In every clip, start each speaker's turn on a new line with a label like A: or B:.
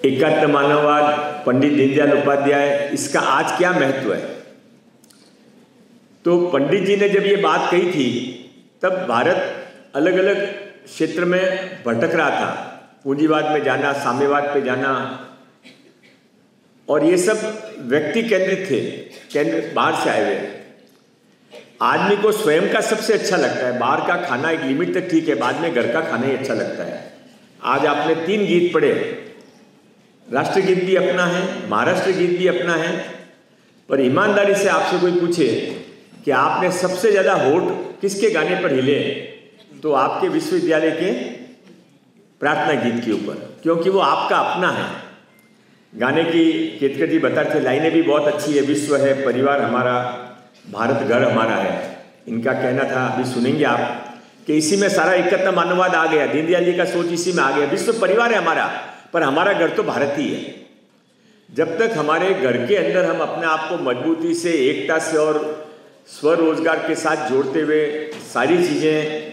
A: एकात्म मानववाद, पंडित दीनदयाल उपाध्याय, इसका आज क्या महत्व है? तो पंडित जी ने जब ये बात कही थी तब भारत अलग अलग क्षेत्र में भटक रहा था, पूंजीवाद में जाना, साम्यवाद पे जाना, और ये सब व्यक्ति केंद्रित थे, केंद्र बाहर से आए हुए। आदमी को स्वयं का सबसे अच्छा लगता है, बाहर का खाना एक लिमिट तक ठीक है, बाद में घर का खाना ही अच्छा लगता है। आज आपने 3 गीत पढ़े, राष्ट्रगीत भी अपना है, महाराष्ट्र गीत भी अपना है, पर ईमानदारी से आपसे कोई पूछे कि आपने सबसे ज्यादा होठ किसके गाने पर हिले, तो आपके विश्वविद्यालय के प्रार्थना गीत के ऊपर, क्योंकि वो आपका अपना है। गाने की केतकर जी बता रहे थे, लाइनें भी बहुत अच्छी है, विश्व है, परिवार हमारा, भारत घर हमारा है। इनका कहना था, अभी सुनेंगे आप, कि इसी में सारा इकट्ठा मानववाद आ गया, दीनदयाल जी का सोच इसी में आ गया। विश्व परिवार है हमारा, पर हमारा घर तो भारत ही है। जब तक हमारे घर के अंदर हम अपने आप को मजबूती से, एकता से और स्वरोजगार के साथ जोड़ते हुए सारी चीज़ें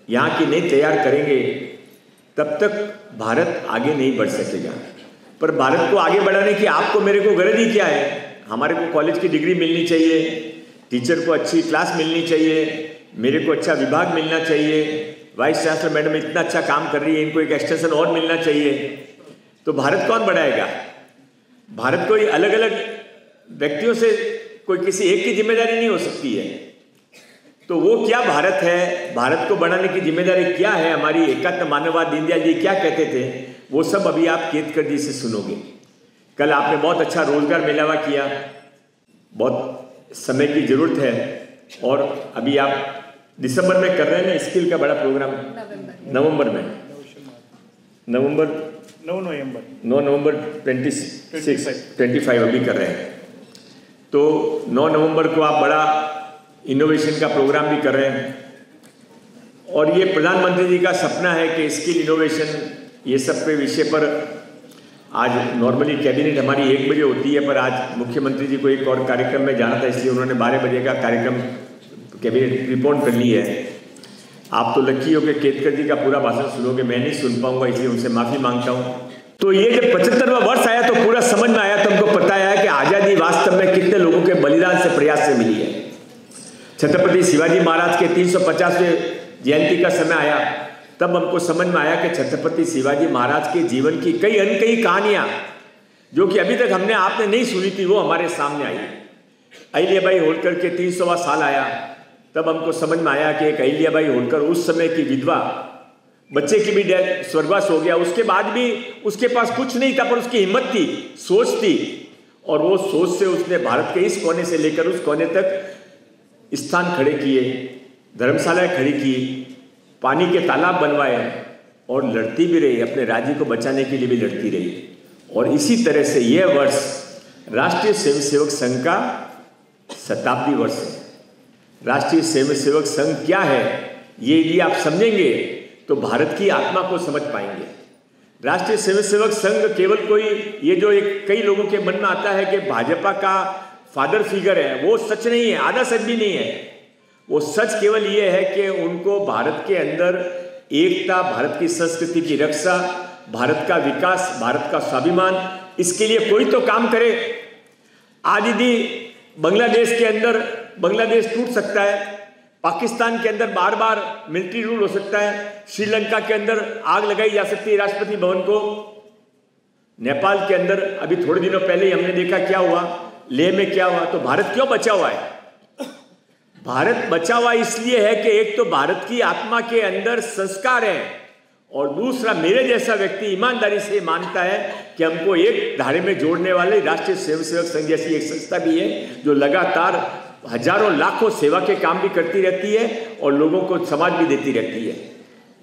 A: यहाँ की नहीं तैयार करेंगे, तब तक भारत आगे नहीं बढ़ सकेगा। पर भारत को आगे बढ़ाने की आपको मेरे को गरज ही क्या है? हमारे को कॉलेज की डिग्री मिलनी चाहिए, टीचर को अच्छी क्लास मिलनी चाहिए, मेरे को अच्छा विभाग मिलना चाहिए, वाइस चांसलर मैडम इतना अच्छा काम कर रही है, इनको एक एक्सटेंशन और मिलना चाहिए। तो भारत कौन बढ़ाएगा? भारत कोई अलग अलग व्यक्तियों से, कोई किसी एक की जिम्मेदारी नहीं हो सकती है। तो वो क्या भारत है, भारत को बढ़ाने की जिम्मेदारी क्या है हमारी? एकात्म मानववाद, दीनदयाल जी क्या कहते थे, वो सब अभी आप केतकर जी से सुनोगे। कल आपने बहुत अच्छा रोजगार मेलावा किया, बहुत समय की जरूरत है, और अभी आप दिसंबर में कर रहे हैं ना स्किल का बड़ा प्रोग्राम, नवंबर में, 9 नवंबर 25 अभी कर रहे हैं। तो 9 नवंबर को आप बड़ा इनोवेशन का प्रोग्राम भी कर रहे हैं, और ये प्रधानमंत्री जी का सपना है कि स्किल, इनोवेशन, ये सब पे विषय पर आज नॉर्मली कैबिनेट हमारी 1 बजे होती है, पर आज मुख्यमंत्री जी को एक और कार्यक्रम में जाना था, इसलिए उन्होंने 12 बजे का कार्यक्रम कैबिनेट रिपोर्ट कर ली है। आप तो लकी हो कि केतकर जी का पूरा भाषण सुनोगे, मैं नहीं सुन पाऊंगा, इसलिए उनसे माफी मांगता हूँ। तो ये जब 75वां वर्ष आया तो पूरा समझ में आया, तो हमको पता है कि आज़ादी वास्तव में कितने लोगों के बलिदान से, प्रयास से मिली है। छत्रपति शिवाजी महाराज के 350वें जयंती का समय आया, तब हमको समझ में आया कि छत्रपति शिवाजी महाराज के जीवन की कई अनकही कहानियां जो कि अभी तक हमने आपने नहीं सुनी थी, वो हमारे सामने आई। अहिल्याबाई होलकर के 300वां साल आया, तब हमको समझ में आया कि एक अहिल्याबाई होलकर उस समय की विधवा, बच्चे की भी डेथ, स्वर्गवास हो गया, उसके बाद भी उसके पास कुछ नहीं था, पर उसकी हिम्मत थी, सोच थी, और वो सोच से उसने भारत के इस कोने से लेकर उस कोने तक स्थान खड़े किए, धर्मशालाएं खड़ी की, पानी के तालाब बनवाए, और लड़ती भी रही, अपने राज्य को बचाने के लिए भी लड़ती रही। और इसी तरह से यह वर्ष राष्ट्रीय स्वयंसेवक संघ का शताब्दी वर्ष है। राष्ट्रीय स्वयंसेवक संघ क्या है, ये यदि आप समझेंगे तो भारत की आत्मा को समझ पाएंगे। राष्ट्रीय स्वयंसेवक संघ केवल कोई, ये जो एक कई लोगों के मन में आता है कि भाजपा का फादर फिगर है, वो सच नहीं है, आधा सच भी नहीं है। वो सच केवल ये है कि उनको भारत के अंदर एकता, भारत की संस्कृति की रक्षा, भारत का विकास, भारत का स्वाभिमान, इसके लिए कोई तो काम करे। आज यदि बांग्लादेश के अंदर बांग्लादेश टूट सकता है, पाकिस्तान के अंदर बार बार मिलिट्री रूल हो सकता है, श्रीलंका के अंदर आग लगाई जा सकती है राष्ट्रपति भवन को, नेपाल के अंदर अभी थोड़े दिनों पहले ही हमने देखा क्या हुआ, लेह में क्या हुआ। तो भारत क्यों बचा हुआ है? भारत बचा हुआ इसलिए है कि एक तो भारत की आत्मा के अंदर संस्कार है, और दूसरा मेरे जैसा व्यक्ति ईमानदारी से मानता है कि हमको एक धारे में जोड़ने वाले राष्ट्रीय स्वयंसेवक संघ जैसी एक संस्था भी है जो लगातार हजारों लाखों सेवा के काम भी करती रहती है और लोगों को समाज भी देती रहती है।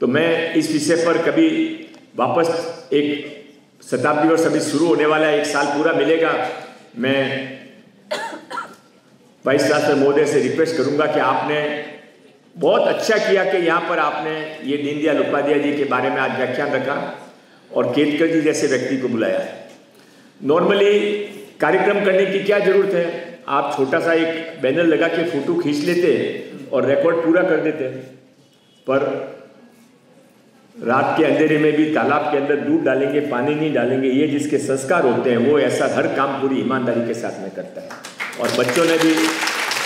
A: तो मैं इस विषय पर कभी वापस, एक शताब्दी वर्ष अभी शुरू होने वाला है, 1 साल पूरा मिलेगा, मैं वाइस चांसलर महोदय से रिक्वेस्ट करूंगा कि आपने बहुत अच्छा किया कि यहाँ पर आपने ये दीनदयाल उपाध्याय जी के बारे में आज व्याख्यान रखा और केतकर जी जैसे व्यक्ति को बुलाया। नॉर्मली कार्यक्रम करने की क्या जरूरत है, आप छोटा सा एक बैनर लगा के फोटो खींच लेते और रिकॉर्ड पूरा कर देते, पर रात के अंधेरे में भी तालाब के अंदर दूध डालेंगे, पानी नहीं डालेंगे, ये जिसके संस्कार होते हैं वो ऐसा हर काम पूरी ईमानदारी के साथ में करता है। और बच्चों ने भी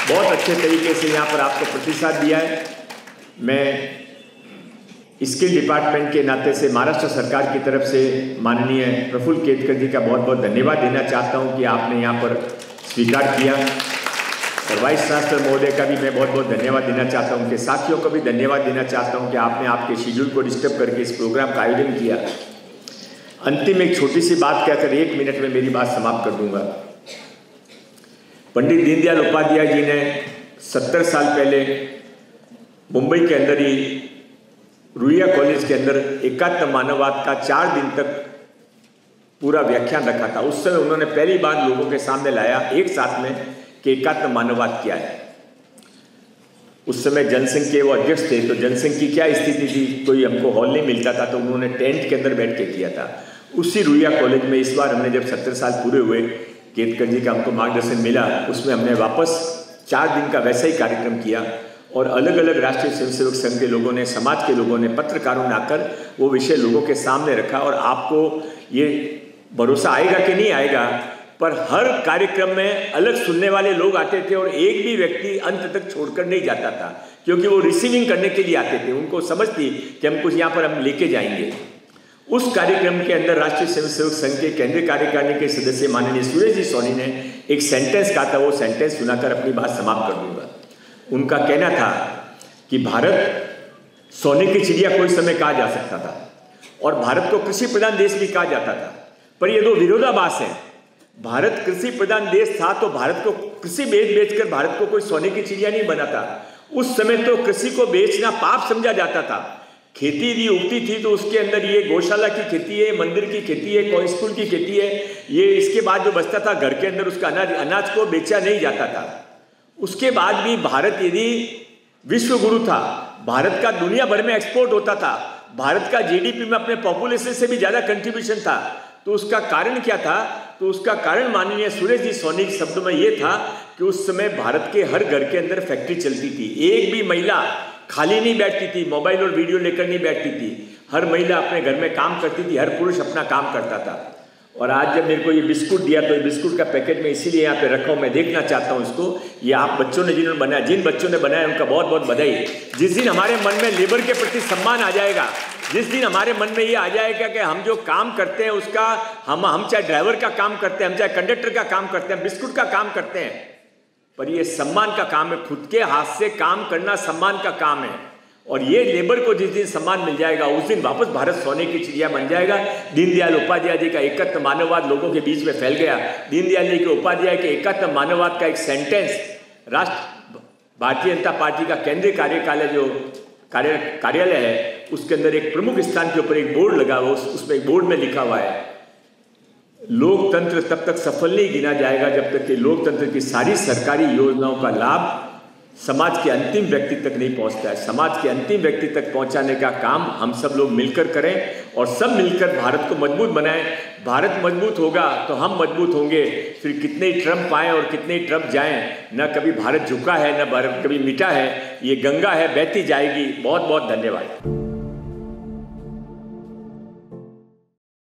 A: बहुत अच्छे तरीके से यहाँ पर आपको प्रतिसाद दिया है। मैं स्किल डिपार्टमेंट के नाते से महाराष्ट्र सरकार की तरफ से माननीय प्रफुल्ल केतकर जी का बहुत बहुत धन्यवाद देना चाहता हूँ कि आपने यहाँ पर स्वीकार किया। और वाइस चांसलर महोदय का भी मैं बहुत बहुत धन्यवाद देना चाहता हूँ, उनके साथियों को भी धन्यवाद देना चाहता हूँ कि आपने आपके शेड्यूल को डिस्टर्ब करके इस प्रोग्राम का आयोजन किया। अंतिम एक छोटी सी बात कहकर 1 मिनट में मेरी बात समाप्त कर दूंगा। पंडित दीनदयाल उपाध्याय जी ने 70 साल पहले मुंबई के अंदर ही रुईया कॉलेज के अंदर एकात्म मानववाद का 4 दिन तक पूरा व्याख्यान रखा था। उस समय उन्होंने पहली बार लोगों के सामने लाया एक साथ में कि एकात्म मानववाद क्या है। उस समय जनसंघ के वो अध्यक्ष थे, तो जनसंघ की क्या स्थिति थी, कोई हमको हॉल नहीं मिलता था, तो उन्होंने टेंट के अंदर बैठ के किया था। उसी रुईया कॉलेज में इस बार हमने जब 70 साल पूरे हुए, केतकर जी का हमको मार्गदर्शन मिला, उसमें हमने वापस 4 दिन का वैसा ही कार्यक्रम किया। और अलग अलग राष्ट्रीय स्वयंसेवक संघ के लोगों ने, समाज के लोगों ने, पत्रकारों ने आकर वो विषय लोगों के सामने रखा। और आपको ये भरोसा आएगा कि नहीं आएगा, पर हर कार्यक्रम में अलग सुनने वाले लोग आते थे और एक भी व्यक्ति अंत तक छोड़कर नहीं जाता था, क्योंकि वो रिसीविंग करने के लिए आते थे। उनको समझ थी कि हम कुछ यहाँ पर हम लेके जाएंगे। उस कार्यक्रम के अंदर राष्ट्रीय स्वयंसेवक संघ के केंद्रीय कार्यकारिणी के सदस्य माननीय सुरेश जी सोनी ने एक सेंटेंस कहा था, वो सेंटेंस सुनाकर अपनी बात समाप्त कर दूंगा। उनका कहना था कि भारत सोने की चिड़िया कोई समय कहा जा सकता था और भारत को कृषि प्रधान देश भी कहा जाता था, पर ये दो विरोधाभास है। भारत कृषि प्रधान देश था तो भारत को कृषि बेचकर भारत को कोई सोने की चिड़िया नहीं बना था। उस समय तो कृषि को बेचना पाप समझा जाता था। खेती यदि उगती थी तो उसके अंदर ये गौशाला की खेती है, मंदिर की खेती है, स्कूल की खेती है, ये इसके बाद जो बचता था घर के अंदर उसका अनाज को बेचा नहीं जाता था। उसके बाद भी भारत यदि विश्व गुरु था, भारत का दुनिया भर में एक्सपोर्ट होता था, भारत का जीडीपी में अपने पॉपुलेशन से भी ज्यादा कंट्रीब्यूशन था, तो उसका कारण क्या था? तो उसका कारण माननीय सुरेश जी सोनी के शब्दों में यह था कि उस समय भारत के हर घर के अंदर फैक्ट्री चलती थी। एक भी महिला खाली नहीं बैठती थी, मोबाइल और वीडियो लेकर नहीं बैठती थी। हर महिला अपने घर में काम करती थी, हर पुरुष अपना काम करता था। और आज जब मेरे को ये बिस्कुट दिया तो ये बिस्कुट का पैकेट में इसीलिए यहाँ पे रखा हूँ, मैं देखना चाहता हूँ इसको। ये आप बच्चों ने जिन्होंने बनाया, जिन बच्चों ने बनाया उनका बहुत बहुत बधाई। जिस दिन हमारे मन में लेबर के प्रति सम्मान आ जाएगा, जिस दिन हमारे मन में ये आ जाएगा कि हम जो काम करते हैं उसका हम चाहे ड्राइवर का काम करते हैं, हम चाहे कंडक्टर का काम करते हैं, बिस्कुट का काम करते हैं, पर ये सम्मान का काम है। खुद के हाथ से काम करना सम्मान का काम है। और ये लेबर को जिस दिन सम्मान मिल जाएगा उस दिन वापस भारत सोने की चिड़िया बन जाएगा। दीनदयाल उपाध्याय जी का एकात्म मानववाद लोगों के बीच में फैल गया। दीनदयाल जी के उपाध्याय के एकात्म मानववाद का एक सेंटेंस भारतीय जनता पार्टी का केंद्रीय कार्यकालय जो कार्यालय है उसके अंदर एक प्रमुख स्थान के ऊपर एक बोर्ड लगा हुआ, उसमें एक बोर्ड में लिखा हुआ है, लोकतंत्र तब तक सफल नहीं गिना जाएगा जब तक कि लोकतंत्र की सारी सरकारी योजनाओं का लाभ समाज के अंतिम व्यक्ति तक नहीं पहुंचता है। समाज के अंतिम व्यक्ति तक पहुंचाने का काम हम सब लोग मिलकर करें और सब मिलकर भारत को मजबूत बनाएं। भारत मजबूत होगा तो हम मजबूत होंगे। फिर कितने ही ट्रम्प आए और कितने ही ट्रम्प जाएं, न कभी भारत झुका है, न भारत कभी मिटा है। ये गंगा है, बहती जाएगी। बहुत बहुत धन्यवाद।